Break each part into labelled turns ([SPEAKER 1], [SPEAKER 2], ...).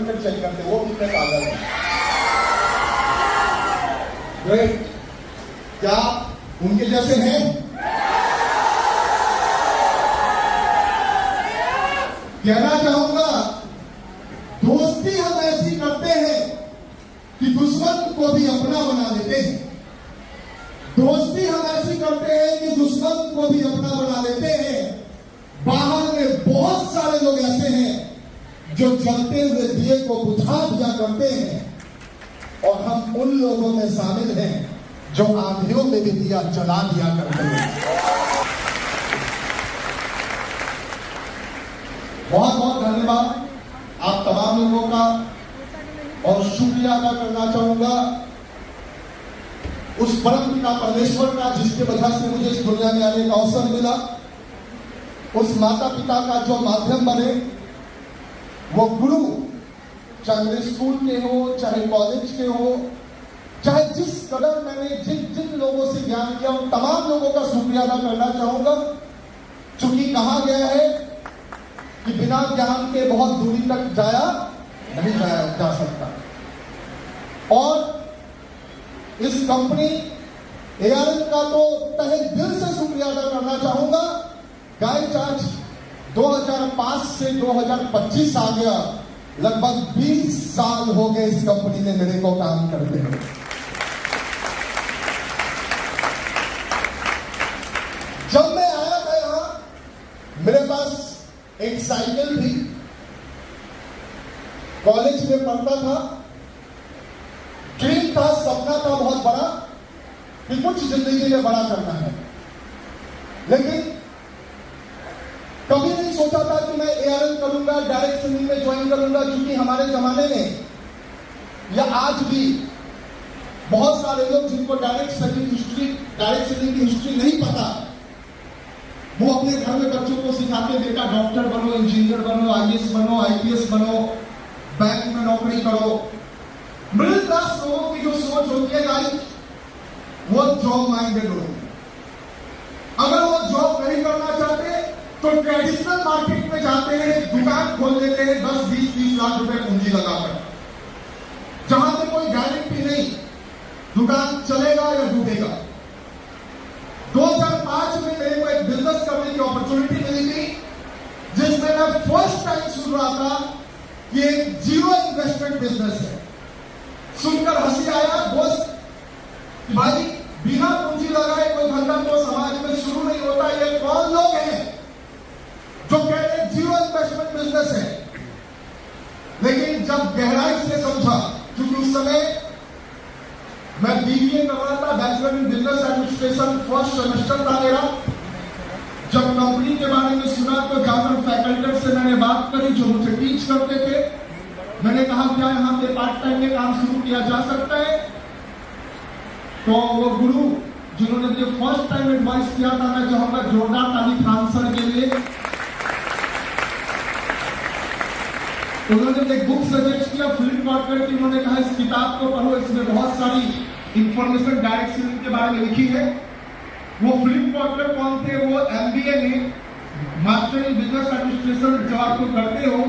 [SPEAKER 1] Limited check करते, वो कितने पागल है। ग्रेट, क्या उनके जैसे हैं? कहना चाहूंगा, दोस्ती हम ऐसी करते हैं कि दुश्मन को भी अपना बना देते हैं। दोस्ती हम ऐसी करते हैं कि दुश्मन को भी अपना बना लेते हैं। बाहर में बहुत सारे लोग ऐसे हैं जो जलते हुए दिए को बुझा दिया करते हैं, और हम उन लोगों में शामिल हैं जो आंधियों में भी दिया जला दिया करते हैं। बहुत बहुत धन्यवाद आप तमाम लोगों का, और शुक्रिया अदा करना चाहूंगा उस परम पिता परमेश्वर का जिसके वजह से मुझे इस दुनिया में आने का अवसर मिला। उस माता पिता का जो माध्यम बने, वो गुरु, चाहे मेरे स्कूल के हो, चाहे कॉलेज के हो, चाहे जिस कदर मैंने जिन जिन लोगों से ज्ञान किया, उन तमाम लोगों का शुक्रिया अदा करना चाहूंगा। चूंकि कहा गया है कि बिना ज्ञान के बहुत दूरी तक नहीं जाया जा सकता। और इस कंपनी ARN का तो तहे दिल से शुक्रिया अदा करना चाहूंगा। गाइस, आज 2005 से 2025 आ गया, लगभग 20 साल हो गए इस कंपनी में मेरे को काम करते हैं। जब मैं आया था यहां, मेरे पास एक साइकिल थी, कॉलेज में पढ़ता था, ड्रीम था, सपना था बहुत बड़ा कि कुछ जिंदगी में बड़ा करना है, लेकिन कभी नहीं सोचा था कि मैं ARN करूंगा, डायरेक्ट सेलिंग में ज्वाइन करूंगा। क्योंकि हमारे जमाने में या आज भी बहुत सारे लोग जिनको डायरेक्ट सेलिंग की हिस्ट्री नहीं पता, वो अपने घर में बच्चों को सिखाते, बेटा डॉक्टर बनो, इंजीनियर बनो, IAS बनो, IPS बनो, बैंक में नौकरी करो। मिडिल क्लास लोगों की जो सोच होती है गाइस, वो जॉब माइंडेड होती है। अगर वो जॉब नहीं करना चाहते तो ट्रेडिशनल मार्केट में जाते हैं, दुकान खोल लेते हैं 10-20-30 लाख रुपए पूंजी लगाकर, जहां पे कोई गारंटी नहीं दुकान चलेगा या डूबेगा। 2005 में मेरे को एक बिजनेस करने की अपॉर्चुनिटी मिली थी, जिसमें मैं फर्स्ट टाइम सुन रहा था कि एक जीरो इन्वेस्टमेंट बिजनेस है। सुनकर हंसी आया दोस्त, भाई बिना पूंजी लगाए कोई धंधा तो समाज में शुरू नहीं होता। ये कौन लोग हैं जो कह रहे जीरो इन्वेस्टमेंट बिजनेस है? लेकिन जब गहराई से समझा, क्योंकि उस समय मैं BBA कर रहा था, bachelor in business administration, first semester था मेरा। जब कंपनी के बारे में सुना तो जाकर फैकल्टी से मैंने बात करी जो मुझे टीच करते थे। मैंने कहा क्या यहाँ पे पार्ट टाइम में काम शुरू किया जा सकता है? तो वो गुरु जिन्होंने मुझे फर्स्ट टाइम एडवाइस किया था, मैं चाहूंगा जोरदार ताली फ्रांसर के लिए। उन्होंने एक बुक सजेस्ट किया फिल्म पॉडकास्ट की। उन्होंने कहा इस किताब को पढ़ो, इसमें बहुत सारी इंफॉर्मेशन डायरेक्ट सेलिंग के बारे में लिखी है। वो फिल्म पॉडकास्ट कौन थे? वो MBA में मास्टर इन बिजनेस एडमिनिस्ट्रेशन जब आप करते हो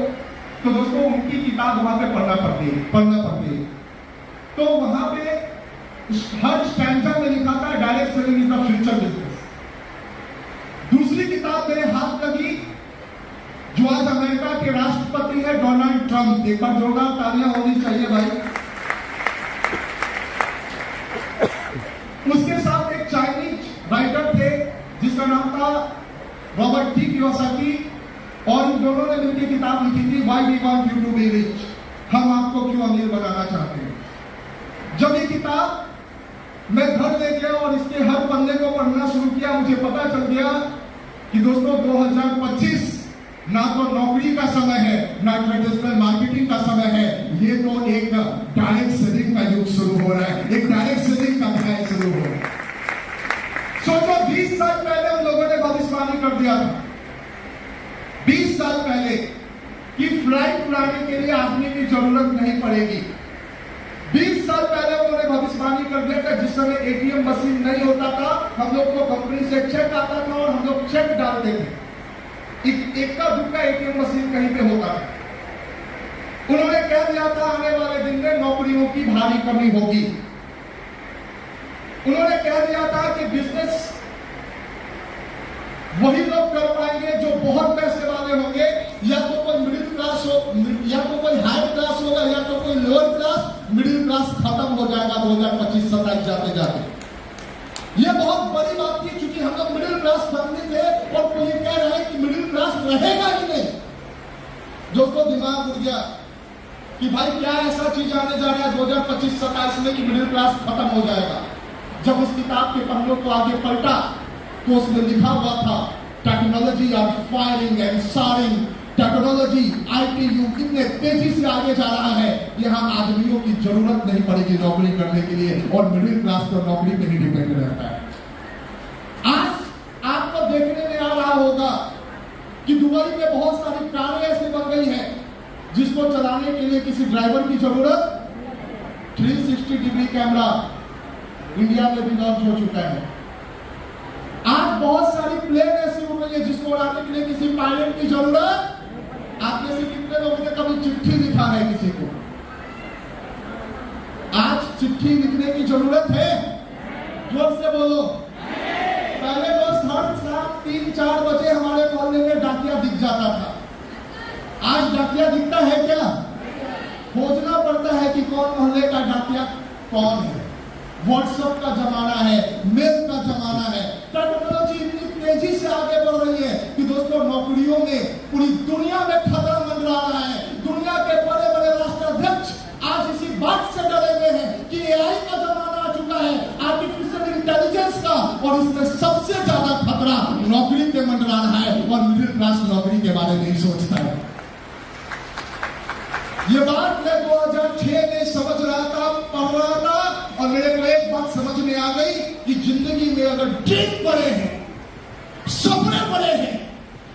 [SPEAKER 1] तो दोस्तों उनकी किताब वहां पे पढ़ना पड़ती है। तो वहां पे हर स्टैंडर्ड में लिखा था direct selling is the future business. दूसरी किताब मेरे हाथ लगी जो आज अमेरिका के राष्ट्रपति है, डोनाल्ड ट्रंप। एक बार जोरदार तालियां होनी चाहिए भाई। उसके साथ एक चाइनीज राइटर थे जिसका नाम था रॉबर्ट टी कियोसाकी, और इन दोनों ने मिलकर किताब लिखी थी why we want you to be rich, हम आपको क्यों अमीर बनाना चाहते हैं। जब ये किताब मैं घर ले गया और इसके हर पन्ने को पढ़ना शुरू किया, मुझे पता चल गया कि दोस्तों 2025 ना तो नौकरी का समय है, ना ट्रेडिशनल मार्केटिंग का समय है। ये तो एक डायरेक्ट सेलिंग का युग शुरू हो रहा है, एक डायरेक्ट सेलिंग का अध्याय शुरू हो रहा है। सोचो 20 साल पहले उन लोगों ने भविष्यवाणी कर दिया था, 20 साल पहले, कि फ्लाइट उड़ाने के लिए आदमी की जरूरत नहीं पड़ेगी। 20 साल पहले उन्होंने भविष्यवाणी कर दिया था, जिस समय ATM मशीन नहीं होता था, हम लोग को कंपनी से चेक आता था और हम लोग चेक डालते थे। इक्का दुक्का ATM मशीन कहीं पे होता था। उन्होंने कह दिया था आने वाले दिन में नौकरियों की भारी कमी होगी। उन्होंने कह दिया था कि बिजनेस वही लोग कर पाएंगे जो बहुत पैसे वाले होंगे, या तो कोई मिडिल क्लास हो, या तो कोई हाई क्लास होगा, या तो कोई लोअर क्लास। मिडिल क्लास खत्म हो जाएगा 2025-27 जाते जाते। ये बहुत बड़ी बात थी, क्योंकि हम लोग मिडिल क्लास फैमिली थे और कोई ये कह रहा है कि मिडिल क्लास रहेगा ही नहीं। दोस्तों दिमाग उड़ गया कि भाई क्या ऐसा चीज आने जा रहा है 2025-27 में कि मिडिल क्लास खत्म हो जाएगा। जब उस किताब के पन्नों को आगे पलटा तो उसमें लिखा हुआ था technology are firing and soaring. Technology IT युग इतने तेजी से आगे जा रहा है, यहाँ आदमियों की जरूरत नहीं पड़ेगी नौकरी करने के लिए, और मिडिल क्लास तो नौकरी पे ही डिपेंड रहता है। आज आपको देखने में आ रहा होगा कि दुबई में बहुत सारी कारें ऐसी बन गई हैं जिसको चलाने के लिए किसी ड्राइवर की जरूरत। 360 डिग्री कैमरा इंडिया में भी लॉन्च हो चुका है। आज बहुत सारी प्लेन ऐसी उड़ रही है जिसको उड़ाने के लिए किसी पायलट की जरूरत। आप में से कितने लोगों ने कभी चिट्ठी लिखा है किसी को? आज चिट्ठी लिखने की जरूरत है? जोर से बोलो। पहले रोज हर शाम 3-4 बजे हमारे मोहल्ले में डाकिया दिख जाता था। आज डाकिया दिखता है क्या? खोजना पड़ता है कि कौन मोहल्ले का डाकिया कौन है। व्हाट्सएप का जमाना है, मेल का जमाना है। टेक्नोलॉजी इतनी तेजी से आगे बढ़ रही है कि दोस्तों नौकरियों में पूरी दुनिया में खतरा मंडरा रहा है। दुनिया के बड़े बड़े राष्ट्राध्यक्ष आज इसी बात से डरे हुए हैं कि एआई का जमाना आ चुका है, आर्टिफिशियल इंटेलिजेंस का, और इसमें सबसे ज्यादा खतरा नौकरी पे मंडरा रहा है, और मिडिल क्लास नौकरी के बारे में नहीं सोचता है। ये बात मैं 2006 में समझ रहा था, पढ़ रहा था, और मेरे को एक बात समझ में आ गई कि जिंदगी में अगर ड्रीम बड़े हैं, सपने बड़े हैं,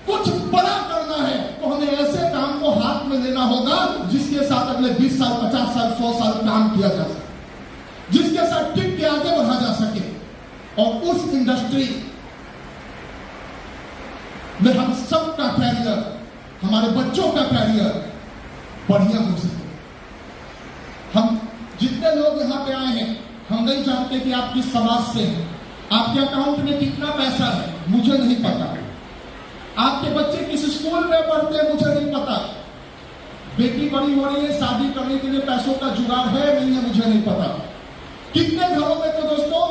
[SPEAKER 1] कुछ बड़ा करना है, तो हमें ऐसे काम को हाथ में लेना होगा जिसके साथ अगले 20 साल, 50 साल, 100 साल काम किया जा सके, जिसके साथ टिक के आगे बढ़ा जा सके, और उस इंडस्ट्री में हम सबका कैरियर, हमारे बच्चों का कैरियर बढ़िया हो सके। हम जितने लोग यहाँ पे आए हैं, हम नहीं जानते कि आप किस समाज से हैं, आपके अकाउंट में कितना पैसा है, मुझे नहीं पता। आपके बच्चे किस स्कूल में पढ़ते हैं, मुझे नहीं पता। बेटी बड़ी हो रही है, शादी करने के लिए पैसों का जुगाड़ है नहीं है, मुझे नहीं पता। कितने घरों में तो दोस्तों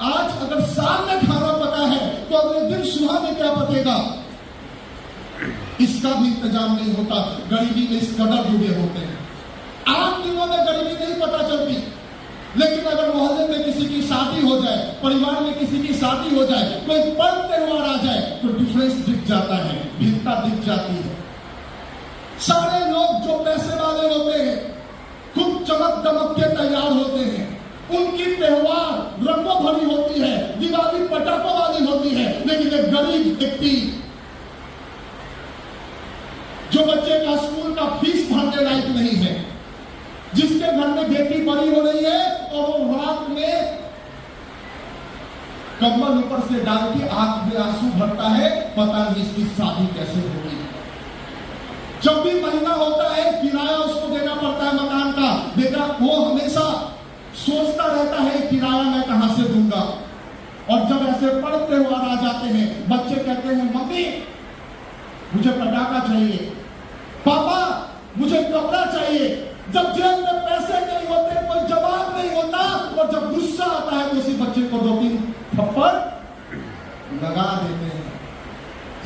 [SPEAKER 1] आज अगर साल में खाना पका है तो अगले दिन सुबह में क्या पकेगा, इसका भी इंतजाम नहीं होता। गरीबी में इस कदर डूबे होते हैं। आम दिनों में गरीबी नहीं पता चलती, लेकिन अगर मोहल्ले में किसी की शादी हो जाए, परिवार में किसी की शादी हो जाए, कोई पर्व त्योहार आ जाए, तो डिफरेंस दिख जाता है, भिन्नता दिख जाती है। सारे लोग जो पैसे वाले होते हैं, खूब चमक दमक के तैयार होते हैं, उनकी त्योहार रंगों भरी होती है, दिवाली पटाखों वाली होती है, लेकिन एक गरीब व्यक्ति जो बच्चे का स्कूल का फीस भरने लायक नहीं है, जिसके घर में बेटी बड़ी हो रही है और वो रात में कंबल ऊपर से डाल के आंख में आंसू भरता है, पता नहीं इसकी शादी कैसे होगी। जब भी महीना होता है किराया उसको देना पड़ता है मकान का, बेटा वो हमेशा सोचता रहता है किराया मैं कहां से दूंगा। और जब ऐसे पर्व त्योहार आ जाते हैं, बच्चे कहते हैं मम्मी मुझे पटाखा चाहिए, पापा मुझे कपड़ा चाहिए। जब जेब में पैसे नहीं होते, कोई जवाब नहीं होता, और जब गुस्सा आता है तो उसी बच्चे को 2-3 थप्पड़ लगा देते हैं,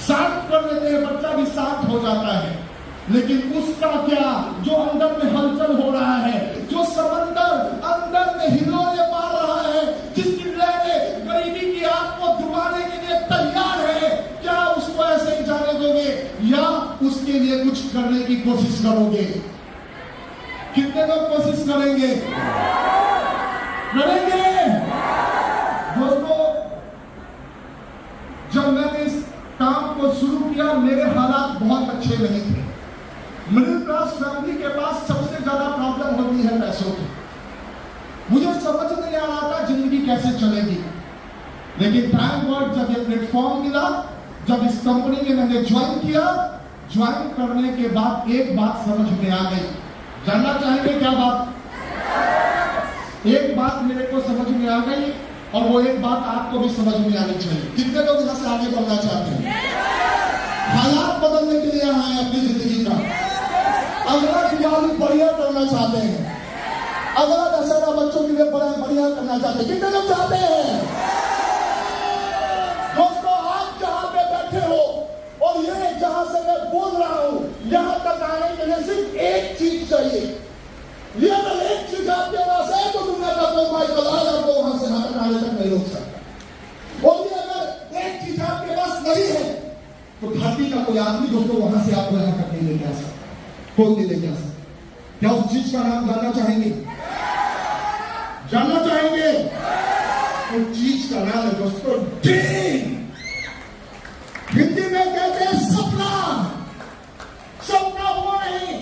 [SPEAKER 1] शांत कर देते हैं, बच्चा भी शांत हो जाता है। लेकिन उसका क्या, जो अंदर में हलचल हो रहा है, जो समंदर अंदर में हिलोरे मार रहा है, जिसकी लहरें गरीबी की आग को डुबाने के लिए तैयार है, क्या उसको ऐसे ही जाने दोगे या उसके लिए कुछ करने की कोशिश करोगे? कितने लोग कोशिश करेंगे? दोस्तों, जब मैंने इस काम को शुरू किया मेरे हालात बहुत अच्छे नहीं थे। मिडिल क्लास फैमिली के पास सबसे ज्यादा प्रॉब्लम होती है पैसों की। मुझे समझ नहीं आ रहा था जिंदगी कैसे चलेगी, लेकिन थैंक गॉड जब ये प्लेटफॉर्म मिला, जब इस कंपनी में मैंने ज्वाइन किया, ज्वाइन करने के बाद एक बात समझ में आ गई जानना चाहेंगे क्या बात? एक बात मेरे को समझ में आ गई और वो एक बात आपको भी समझ में आनी चाहिए। कितने लोग यहाँ से आगे बढ़ना चाहते हैं? हालात बदलने के लिए आए हैं अपनी जिंदगी का। अगला दिवाली बढ़िया करना चाहते हैं, अगला दशहरा बच्चों के लिए बढ़िया करना चाहते हैं। कितने लोग चाहते हैं? दोस्तों, आप जहां पे बैठे हो और ये जहां से मैं बोल रहा हूं, यहां तक आने के लिए सिर्फ एक चीज चाहिए। ये अगर एक चीज आपके पास है तो दुनिया का कोई माइकल आपको वहां से हटक आने तक नहीं रोक सकता। और ये अगर एक चीज आपके पास नहीं है तो धरती का कोई आदमी दोस्तों वहां से आपको यहां तक नहीं लेके आ सकता, कोई नहीं लेके आ सकता। क्या उस चीज का नाम जानना चाहेंगे? जानना चाहेंगे? उस चीज का नाम है दोस्तों ड्रीम। हिंदी में कहते हैं सपना। सपना वो नहीं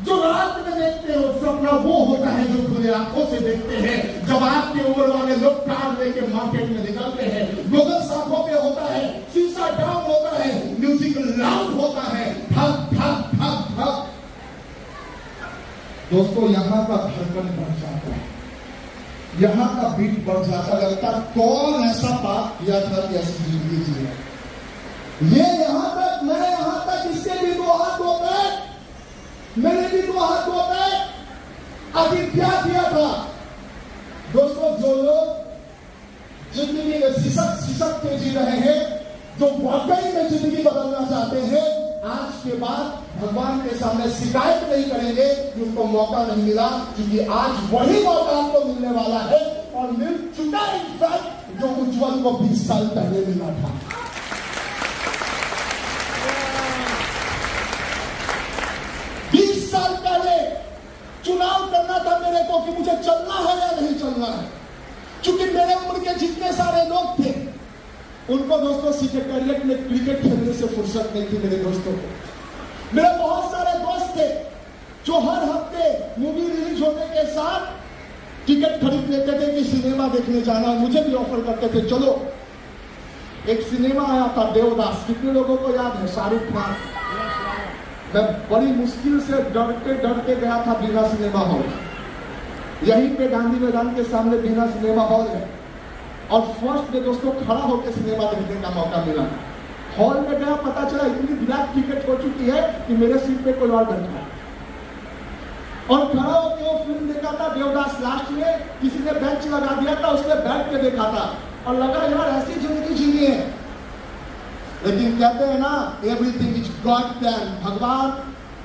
[SPEAKER 1] जो रात में देखते हो, सपना वो होता है जो खुले आंखों से देखते हैं। जब आपके उम्र वाले लोग कार लेके मार्केट में निकलते हैं, गोगल्स आंखों पे होता है, शीशा डाउन होता है, म्यूजिक लाउड होता है, धक धक धक धक। दोस्तों, यहां का धड़कन बढ़ जाता है, यहां का बीट बढ़ जाता। लगता कौन ऐसा पाप किया था कि ऐसी जिंदगी जी है। ये यहां तक, मैं यहां तक, इसके भी दो हाथ होते हैं, मेरे भी दो हाथ होते हैं। अभी क्या किया था दोस्तों? जो लोग जिंदगी में सिसक के जी रहे हैं, जो वाकई में जिंदगी बदलना चाहते हैं, आज के बाद भगवान के सामने शिकायत नहीं करेंगे कि उनको मौका नहीं मिला, क्योंकि आज वही मौका आपको मिलने वाला है और मिल चुका है। इनफैक्ट जो उज्जवल को 20 साल पहले मिला था। 20 साल पहले चुनाव करना था मेरे को कि मुझे चलना है या नहीं चलना है, क्योंकि मेरे उम्र के जितने सारे लोग थे उनको दोस्तों सेक्रेटेरिएट में क्रिकेट खेलने से फुर्सत नहीं थी। मेरे दोस्तों को, मेरे बहुत सारे दोस्त थे जो हर हफ्ते मूवी रिलीज होने के साथ टिकट खरीद लेते थे कि सिनेमा देखने जाना। मुझे भी ऑफर करते थे, चलो। एक सिनेमा आया था देवदास, कितने लोगों को याद है? शाहरुख खान। मैं बड़ी मुश्किल से डरते गया था बीना सिनेमा हॉल। यहीं पे गांधी मैदान के सामने बीना सिनेमा हॉल है और फर्स्ट डे दोस्तों खड़ा होकर सिनेमा देखने का मौका मिला। हॉल में गया, पता चला इतनी ब्लैक टिकट हो चुकी है कि मेरे सीट पे कोई और बैठा है और खड़ा होकर वो फिल्म देखा था देवदास। लास्ट में किसी ने बेंच लगा दिया था, उसने बैठ के देखा था और लगा यार ऐसी जिंदगी जीनी है। लेकिन कहते हैं ना, एवरीथिंग इज गॉड प्लान। भगवान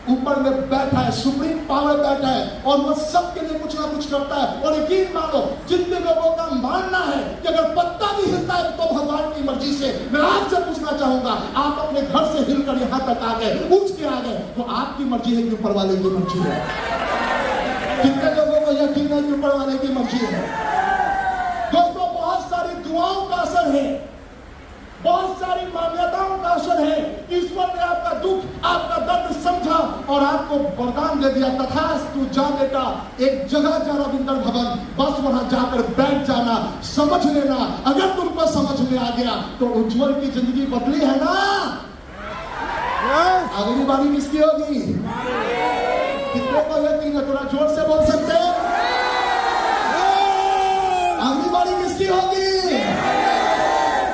[SPEAKER 1] ऊपर में बैठा है, सुप्रीम पावर बैठा है और वो सबके लिए कुछ ना कुछ करता है। और यकीन मानो, जितने लोगों का मानना है कि अगर पत्ता भी हिलता है तो भगवान की मर्जी से, मैं आपसे पूछना चाहूंगा, आप अपने घर से हिलकर यहां तक आ गए, उठ के आ गए, तो आपकी मर्जी है कि ऊपर वाले की मर्जी है? कितने लोगों को यकीन है कि ऊपर वाले की मर्जी है? दोस्तों, बहुत सारी दुआओं का असर है, बहुत सारी मान्यताओं का असर है। ईश्वर ने आपका दुख, आपका दर्द समझा और आपको वरदान दे दिया, तथास्तु जा बेटा, एक जगह जा रविंद्र भवन, बस वहां जाकर बैठ जाना, समझ लेना। अगर तुमको समझ में आ गया तो उज्जवल की जिंदगी बदली है ना? अगली बारी किसकी होगी? कितने को यकीन है? थोड़ा जोर से बोल सकते हैं? अगली बारी किसकी होगी?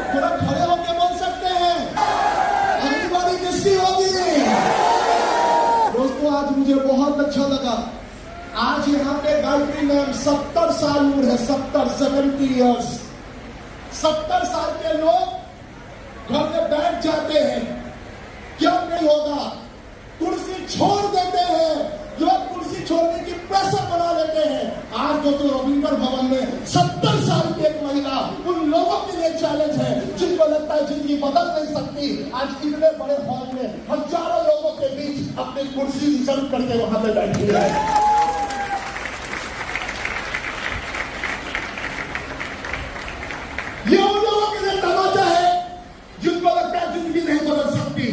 [SPEAKER 1] थोड़ा खड़े होके बोल सकते हैं? अगली बारी किसकी होगी? दोस्तों, आज मुझे बहुत अच्छा लगा। आज यहाँ पे गायत्री मैम 70 साल उम्र है, 70 ईयर्स। 70 साल के लोग घर में बैठ जाते हैं, क्यों नहीं होगा? कुर्सी छोड़ देते हैं, लोग कुर्सी छोड़ने की प्रेशर बना लेते हैं। आज जो रविंद्र भवन में 70 साल की एक महिला, उन लोगों के लिए चैलेंज है जिनको लगता है जिंदगी बदल नहीं सकती। आज इतने बड़े हॉल में हजारों लोगों के बीच अपनी कुर्सी रिजर्व करके वहां पे बैठी है। ये उन लोगों के लिए तमाचा है जिनको लगता है जिंदगी नहीं बदल सकती,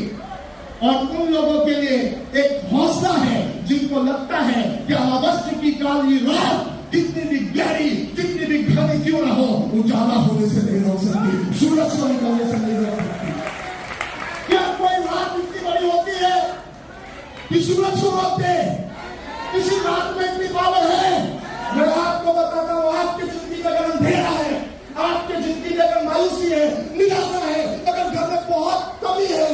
[SPEAKER 1] और उन लोगों के लिए एक हौसला है जिनको लगता है कि अमावस्या की काली रात कितनी भी गहरी, कितनी भी घनी क्यों ना हो, उजाला होने से नहीं रोक सकती, सूरज को निकलने से नहीं रोक सकती। क्या कोई रात इतनी बड़ी होती है कि सूरज को रोक दे? किसी बिजली वाले हैं, मैं आपको बताता हूं, आपकी जिंदगी में अगर अंधेरा है, आपकी जिंदगी में अगर मायूसी है, निराशा है, अगर घर में बहुत कमी है,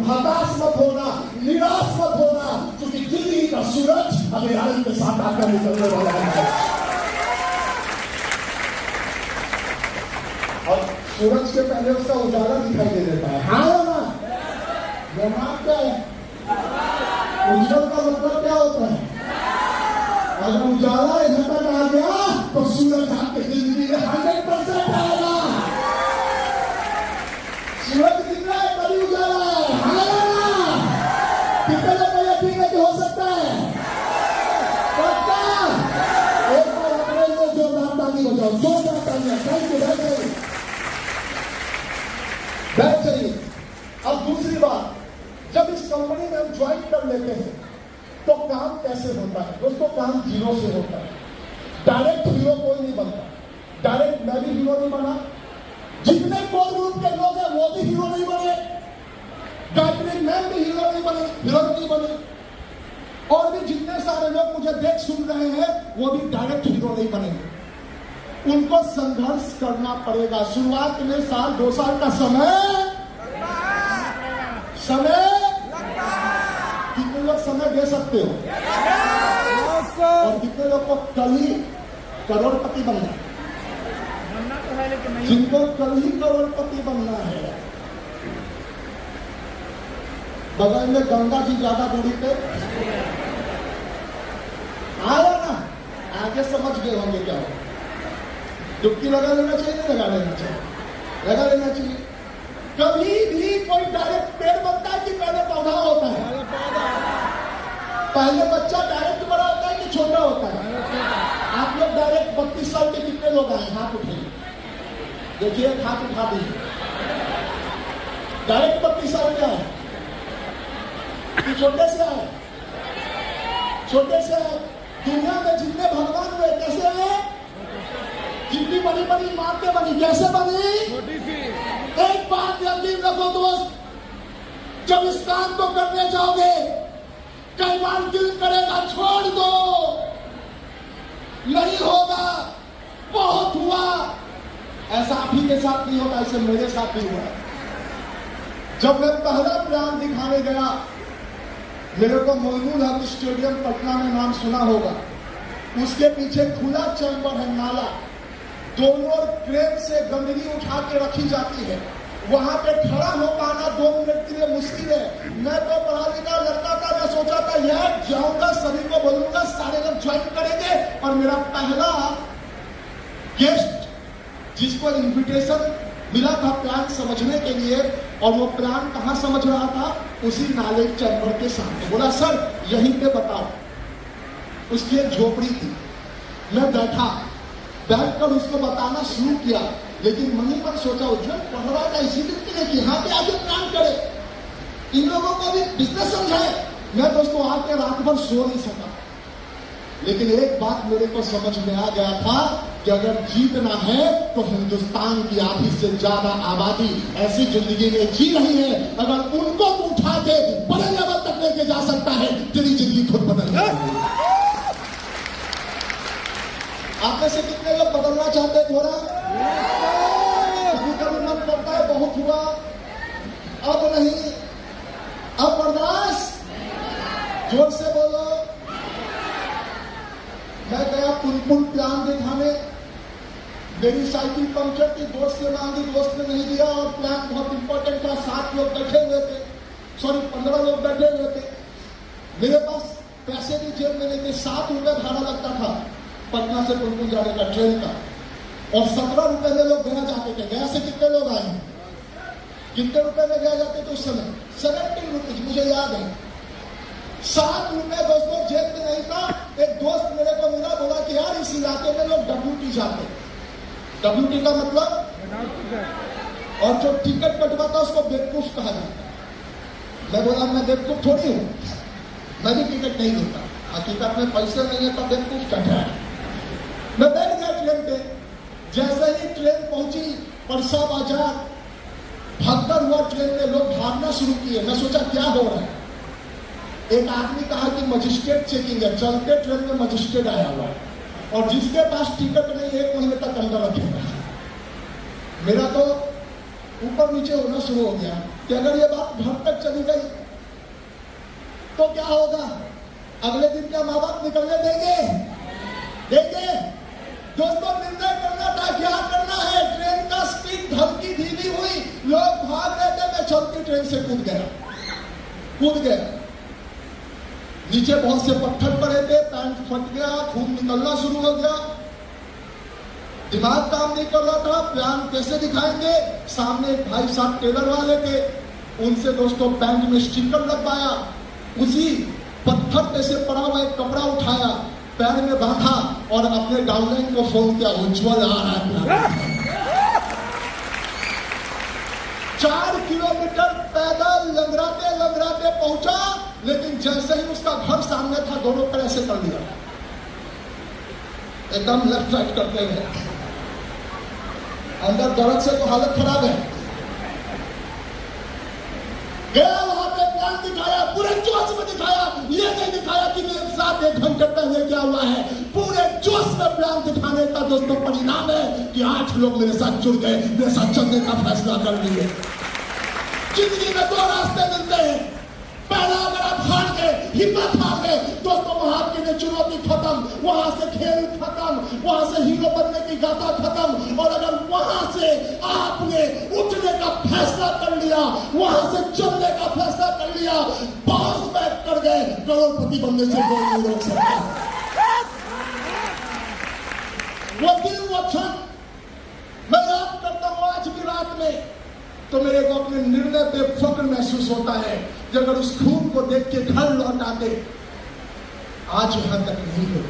[SPEAKER 1] हताश मत होना, निराश मत होना, क्योंकि जिंदगी का सूरज अभी आनंद के साथ आकर निकलने वाला है। और सूरज के पहले उसका उजाला दिखाई दे देता है। हाँ ना, ये नाम क्या है? उज्जवल का मतलब क्या होता है? अगर उजाला इधर तक आ गया तो सूरज आपकी जिंदगी में 100% आएगा। सूरज दिख रहा है तभी उजाला है। हाँ, कितने लोग ठीक है कि हो सकता है? पक्का? एक बार अपने लिए जोरदार ताली बजाओ, जोरदार ताली। थैंक यू, बैठ जाइए। अब दूसरी बात, जब इस कंपनी में हम ज्वाइन कर लेते हैं तो काम कैसे होता है? दोस्तों, काम हीरो से होता है। डायरेक्ट हीरो कोई नहीं बनता। डायरेक्ट मैं भी हीरो नहीं बना, जितने कोर ग्रुप के लोग हैं वो भी हीरो नहीं बने, गायत्री मैम भी हीरो नहीं बने, हीरोइन नहीं बने, और भी जितने सारे लोग मुझे देख सुन रहे हैं वो भी डायरेक्ट हीरो नहीं बनेंगे। उनको संघर्ष करना पड़ेगा। शुरुआत में साल 2 साल का समय कितने लोग समय दे सकते हो? और कितने लोग को कल ही करोड़पति बनना तो है, लेकिन नहीं। जिनको कल ही करोड़पति बनना है, बगल में गंगा जी ज्यादा दूरी पे आया ना, आगे समझ गए होंगे क्या हो। डुबकी लगा लेना चाहिए, नहीं लगा लेना चाहिए? लगा लेना चाहिए। कभी भी कोई डायरेक्ट पेड़ बनता है कि पहले पौधा होता है? पहले बच्चा डायरेक्ट बड़ा होता है कि छोटा होता है? आप लोग डायरेक्ट 32 साल के कितने लोग आए? हाथ उठाइए, देखिए, हाथ उठा दीजिए। डायरेक्ट 32 साल के आए कि छोटे से आए? छोटे से आए। दुनिया में जितने भगवान हुए कैसे आए? जितनी बड़ी बड़ी इमारतें बनी कैसे बनी? छोटी सी। एक बात यकीन रखो दोस्त, जब इस काम को करने जाओगे कई बार दिल करेगा छोड़ दो, नहीं होगा, बहुत हुआ। ऐसा आप ही के साथ नहीं होता, ऐसे मेरे साथ भी हुआ। जब मैं पहला प्लान दिखाने गया, मेरे को मोइनुल हक स्टेडियम पटना में नाम सुना होगा, उसके पीछे खुला चैम्बर है, नाला, दोनों क्रेन से गंदगी उठा के रखी जाती है। वहां पे खड़ा हो पाना 2 मिनट के लिए मुश्किल है। मैं तो पढ़ा लिखा लड़का था, मैं सोचा था यार जाऊंगा, सभी को बोलूंगा, सारे लोग ज्वाइन करेंगे। और मेरा पहला गेस्ट जिसको इन्विटेशन मिला था प्लान समझने के लिए, और वो प्लान कहाँ समझ रहा था? उसी नाले चैम्बर के सामने। बोला सर यहीं पे बताओ। उसकी एक झोपड़ी थी, मैं बैठकर उसको बताना शुरू किया, लेकिन मन ही मन सोचा उज्जवल पढ़ रहा था इसीलिए कि यहाँ पे आगे प्लान करे, इन लोगों को भी बिजनेस समझाए। मैं दोस्तों आके रात भर सो नहीं सका, लेकिन एक बात मेरे को समझ में आ गया था कि अगर जीतना है तो हिंदुस्तान की आधी से ज्यादा आबादी ऐसी जिंदगी में जी रही है, अगर उनको उठा के बड़े लेवल तक लेके जा सकता है, तेरी जिंदगी खुद बदल जाएगी। आप में से कितने लोग बदलना चाहते हैं? थोड़ा कभी कभी मन करता है बहुत हुआ, अब नहीं, अब बर्दाश्त। जोर से बोलो। मैं गया पुनपुन प्लान दिखाने, मेरी साइकिल पंक्चर थी, दोस्त से मांगी, दोस्त ने नहीं दिया, और प्लान बहुत इंपॉर्टेंट था। 7 लोग बैठे हुए थे, 15 लोग बैठे हुए थे। मेरे पास पैसे भी जेब में नहीं थे। 7 रुपए भाड़ा लगता था पटना से पुनपुन जाने का ट्रेन का, और 17 रुपए में लोग गया जाते थे। गया से कितने लोग आए? कितने रुपए में गया जाते थे उस समय? 17 रुपीज, मुझे याद है। 7 रुपए दोस्तों जेब में नहीं था। एक दोस्त मेरे को मिला, बोला कि यार इस इलाके में लोग WT जाते हैं। WT का मतलब, और जो टिकट कटवाता उसको बेवकूफ कहा जाता है। मैं बोला मैं बेवकूफ थोड़ी हूँ, मैं भी टिकट नहीं देता। हकीकत में पैसे नहीं है तो बेवकूफ कटा है। मैं बैठ गया ट्रेन पे। जैसे ही ट्रेन पहुंची परसा बाजार, भगदड़ हुआ ट्रेन में, लोग भागना शुरू किए। मैं सोचा क्या हो रहा है, एक आदमी कहा कि मजिस्ट्रेट चेकिंग है, चलते ट्रेन में मजिस्ट्रेट आया हुआ है और जिसके पास टिकट नहीं 1 महीने तक अंदर रखेगा। मेरा तो ऊपर नीचे होना शुरू हो गया कि अगर ये बात घर तक चली गई तो क्या होगा? अगले दिन क्या माँ बाप निकलने देंगे? दोस्तों, निर्णय करना था क्या करना है। ट्रेन का स्पीड धमकी धीमी हुई, लोग भाग रहे थे, मैं चलती ट्रेन से कूद गया। नीचे बहुत से पत्थर पड़े थे, पैंट फट गया, खून निकलना शुरू हो गया, दिमाग काम नहीं कर रहा था, प्लान कैसे दिखाएंगे। सामने एक भाई साहब टेलर वाले थे, उनसे दोस्तों पैंट में स्टिकर लगवाया, उसी पत्थर पे से पड़ा हुआ एक कपड़ा उठाया, पैर में बांधा और अपने डाउनलाइन को फोन किया, उज्जवल आ रहा है। 4 किलोमीटर पैदल लंगड़ाते पहुंचा, लेकिन जैसे ही उसका घर सामने था, दोनों तरह से कर दिया, एकदम लेफ्ट राइट करते हुए। अंदर दर्द से तो हालत खराब है। गया वहां पे, प्लान दिखाया, पूरे जोश में दिखाया, ये नहीं दिखाया कि मेरे साथ 1 घंटे पहले क्या हुआ है। पूरे जोश में प्लान दिखाने का दोस्तों परिणाम है कि 8 लोग मेरे साथ जुड़ गए, मेरे साथ चलने का फैसला कर लिए। जिंदगी में 2 रास्ते मिलते हैं, पहला अगर आप हार गए, हिम्मत हार गए, दोस्तों वहां के लिए चुनौती खत्म, वहां से खेल खत्म, वहां से हीरो बनने की गाथा खत्म। और अगर वहां से आपने उठने का फैसला कर लिया, वहां से चलने का फैसला कर लिया, बाउंस बैक कर गए, करोड़पति बनने से कोई नहीं रोक सकता। वो दिन, वो क्षण मैं याद करता हूं आज भी रात में, तो मेरे को अपने निर्णय पे फक्र महसूस होता है कि अगर उस खून को देख के घर लौट आते, आज यहां तक नहीं हो,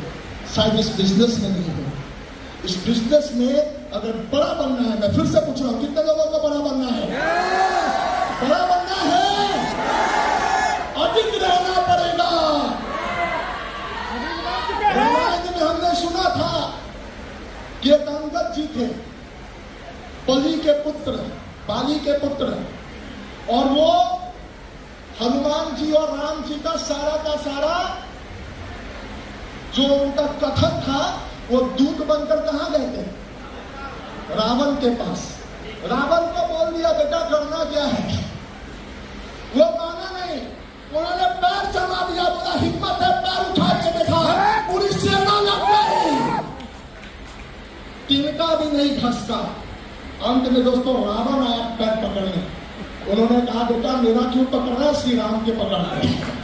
[SPEAKER 1] शायद इस बिजनेस में नहीं हो। इस बिजनेस में अगर बड़ा बनना है, मैं फिर से पूछ रहा हूं, कितने लोगों को बड़ा बनना है? बड़ा बनना है, अधिक रहना पड़ेगा। रामायण में हमने सुना था कि एक अंगद जी थे, बलि के पुत्र, बाली के पुत्र, और वो हनुमान जी और राम जी का सारा जो उनका कथन था, वो दूत बनकर कहां गए थे? रावण के पास। रावण को बोल दिया, बेटा करना क्या है? वो माना नहीं, उन्होंने पैर जमा दिया, बोला हिम्मत है, पैर उठा के देखा, पूरी सेना लग गई, तिनका भी नहीं खसका। अंत में दोस्तों रावण आया पैर पकड़ने, उन्होंने कहा, बेटा मेरा क्यों पकड़ रहा है, श्री राम के पकड़ रहा है।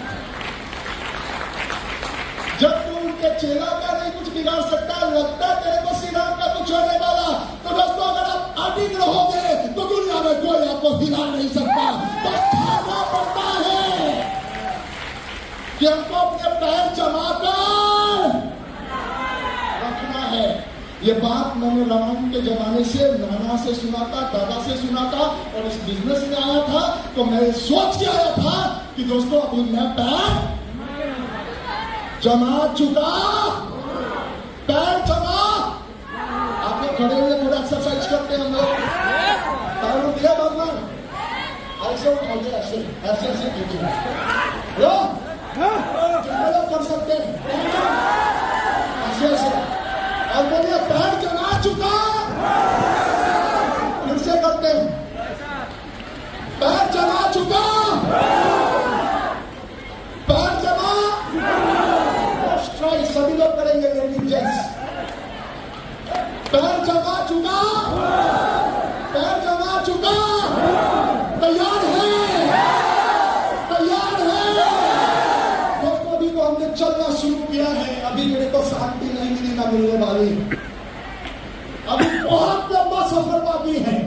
[SPEAKER 1] जब तू उनके चेला का नहीं कुछ बिगाड़ सकता, लगता है तेरे को श्री राम का कुछ होने वाला, तो दोस्तों अगर आप अडिग रहोगे तो दुनिया में कोई आपको हिला नहीं सकता। बस खाना पड़ता है कि हमको अपने पैर जमाकर रखना है। ये बात मैंने रामायण के जमाने से नाना से सुना था, दादा से सुना था, और इस बिजनेस में आया था तो मैं सोच के आया था कि दोस्तों अभी मैं पैर जमा चुका, पैर जमा। आप लोग खड़े हुए थोड़ा एक्सरसाइज करते हैं, हम लोग पैर उठ गया, भगवान ऐसे उठाइए, ऐसे ऐसे ऐसे कीजिए, कर सकते हैं ऐसे ऐसे, और बोलिए पैर जमा चुका। फिर से करते हैं, पैर जमा चुका, पैर जमा। ट्राई सभी लोग करेंगे, लेडीज जेंट्स। पैर जमा चुका, पैर जमा चुका, तैयार है, तैयार है। दोस्तों अभी तो हमने चलना शुरू किया है, अभी मेरे को शांति नहीं मिली ना मिलने वाली, अभी बहुत लंबा सफर बाकी है,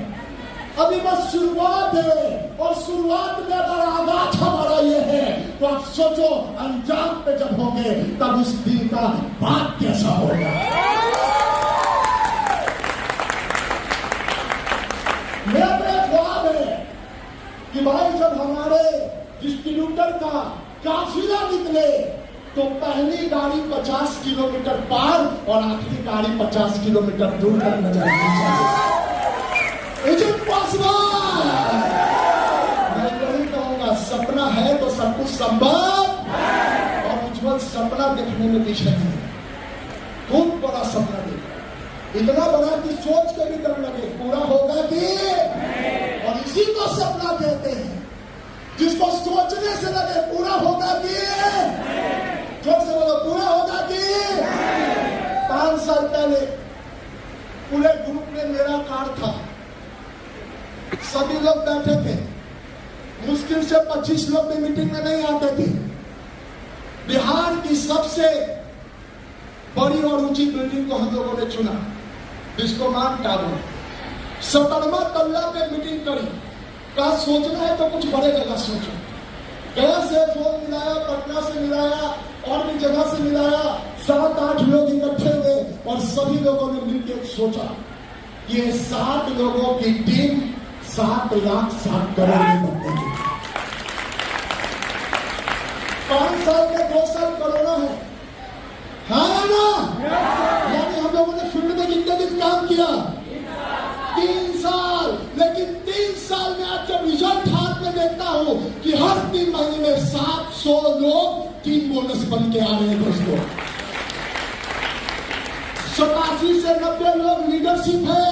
[SPEAKER 1] अभी बस शुरुआत है। और शुरुआत में अगर आगाज हमारा ये है तो आप सोचो अंजाम पे जब होंगे तब उस दिन का बात कैसा होगा। मेरा ख्वाब है कि भाई जब हमारे डिस्ट्रीब्यूटर का काफिला निकले तो पहली गाड़ी 50 किलोमीटर पार और आखिरी गाड़ी 50 किलोमीटर दूर तक नजर आनी चाहिए। Is it possible? मैं यही कहूंगा, सपना है तो सब कुछ संभव सपना देखने में पीछे नहीं, खूब बड़ा सपना देखा, इतना बड़ा कि सोच के भी डर लगे पूरा होगा कि, और इसी को सपना कहते हैं जिसको सोचने से लगे पूरा होगा कि, जोर से बोलो पूरा होगा कि। 5 साल पहले पूरे ग्रुप में मेरा कार था, सभी लोग बैठे थे, मुश्किल से 25 लोग भी मीटिंग में नहीं आते थे। बिहार की सबसे बड़ी और ऊंची बिल्डिंग को हम लोगों ने चुना, बिस्कोमान टावर, 17वां तल्ला पे मीटिंग करी। कहा सोचना है तो कुछ बड़े जगह सोचो। गया से फोन मिलाया, पटना से मिलाया, और भी जगह से मिलाया, 7-8 लोग इकट्ठे हुए और सभी लोगों ने मिलकर सोचा ये 7 लोगों की टीम 7 लाख 7 करोड़ में बनेगी। 5 साल में 2 साल कोरोना है, हाँ ना? यानी हम लोगों ने फील्ड में कितने दिन काम किया? 3 साल। लेकिन 3 साल में आज जब रिजल्ट हाथ में देखता हूं कि हर 3 महीने में 700 लोग टीम बोनस बन के आ रहे हैं दोस्तों। 87 से 90 लोग लीडरशिप है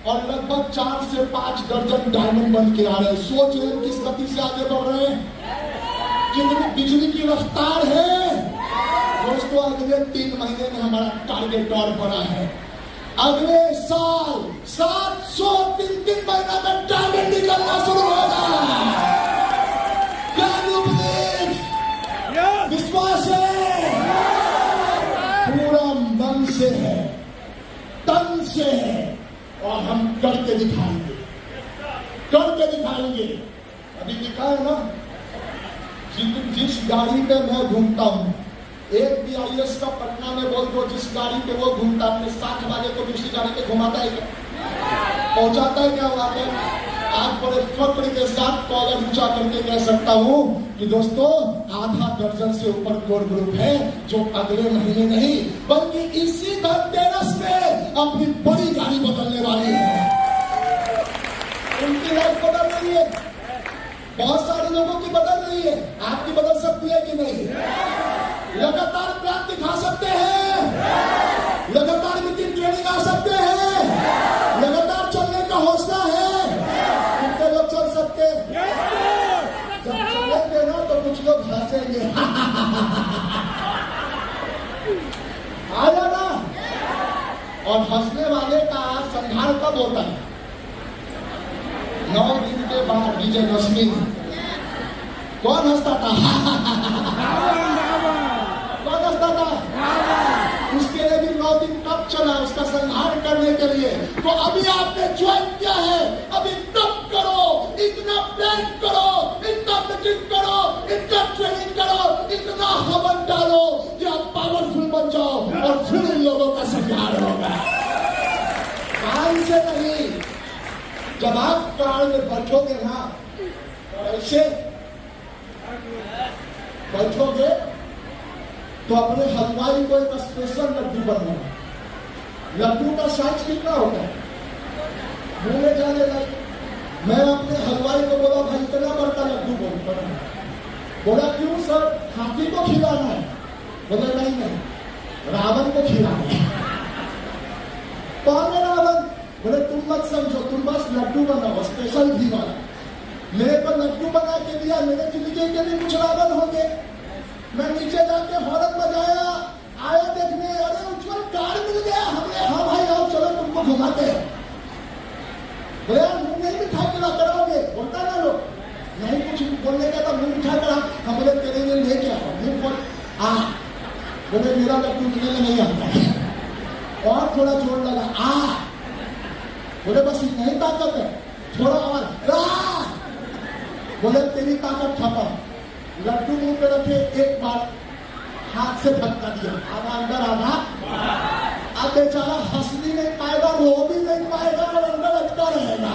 [SPEAKER 1] और लगभग 4 से 5 दर्जन डायमंड बन के आ रहे हैं। सोच रहे हैं किस गति से आगे बढ़ रहे हैं, कितनी बिजली की रफ्तार है दोस्तों। अगले 3 महीने में हमारा टारगेट और बड़ा है। अगले साल 700 3 महीना में टारगेट निकलना शुरू होगा। क्या विश्वास है? पूरा मन से है, तन से है, और हम करके दिखाएंगे, करके दिखाएंगे। अभी लिखा है ना, जिस गाड़ी पे मैं घूमता हूं, एक भी IAS का पटना में बोल दो, जिस गाड़ी पे वो घूमता अपने साथ वाले को दूसरी गाड़ी पे घुमाता है क्या? पहुंचाता है क्या वहां पे? आज बड़े फक्र के साथ कॉलर ऊंचा करके कह सकता हूं कि दोस्तों आधा दर्जन से ऊपर कोर ग्रुप है जो अगले महीने नहीं बल्कि इसी धनतेरस में अपनी बड़ी गाड़ी बदलने वाली है। उनकी लाइफ बदल रही है, बहुत सारे लोगों की बदल रही है। आपकी बदल सकती है कि नहीं? लगातार प्लान दिखा सकते हैं, लगातार मीटिंग ट्रेनिंग आ सकते हैं, लगातार चलने का हौसला है। कितने लोग चल सकते हैं? जब चलेंगे ना तो कुछ लोग हंसेंगे आया ना। और हंसने वाले का संहार कब होता है? 9 दिन के बाद विजयदशमी। कौन हंसता था? कौन हंसता था? उसके लिए भी 9 दिन कब चला? उसका संहार करने के लिए। तो अभी आपने ज्वाइन किया है, अभी तब करो, इतना प्लान करो, इतना मीटिंग करो, इतना ट्रेनिंग करो, इतना हवन डालो कि आप पावरफुल बन जाओ और फिर इन लोगों का संहार होगा। कान से नहीं। जब आप कार में बैठोगे ना, ऐसे बैठोगे तो अपने हलवाई को एक स्पेशल लड्डू बनवाना। लड्डू का साइज कितना होता है? मुंह में जाने लगे। मैं अपने हलवाई को बोला भाई इतना बड़ा लड्डू बनाना। बोला क्यों सर? हाथी को खिलाना है। बोले नहीं, रावण को खिलाना है। कौन है रावण? बोले तुम मत समझो, तुम बस लड्डू बनाओ स्पेशल घी वाला। मेरे को लड्डू बना के दिया, मेरे जिंदगी के भी कुछ रावण होंगे। मैं नीचे जाके हॉर्न बजाया, आया देखने, अरे उज्जवल कार मिल गया। हमने हाँ भाई आओ चलो तुमको घुमाते हैं। बोले यार मुंह नहीं मिठा करा कराओगे? बोलता ना लोग नहीं कुछ बोलने का तो मुंह मिठा करा। हम बोले तेरे लिए लेके आओ, मुंह बोल आ। बोले मेरा लड्डू मिलने नहीं आता। और थोड़ा जोर लगा आ। बोले बस नहीं ताकत है, थोड़ा और। बोले तेरी ताकत खत्म। लड्डू मुंह पे रखे, एक बार हाथ से धक्का दिया, आधा अंदर आधा। अब बेचारा हंस भी नहीं पाएगा, रो भी नहीं पाएगा और अंदर अटका रहेगा।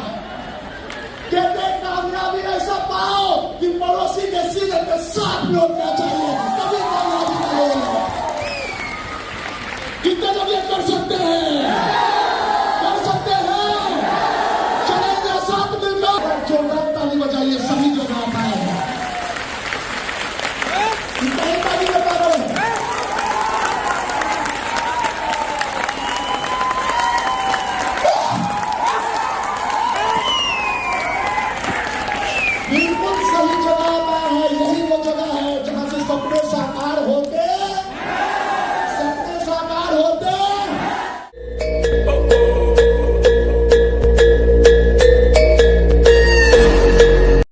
[SPEAKER 1] कहते कामयाबी ऐसा पाओ कि पड़ोसी के सीने पे 7 नोटना चाहिए, तभी कामयाबी मिलेगी। कितने लोग ये कर सकते हैं?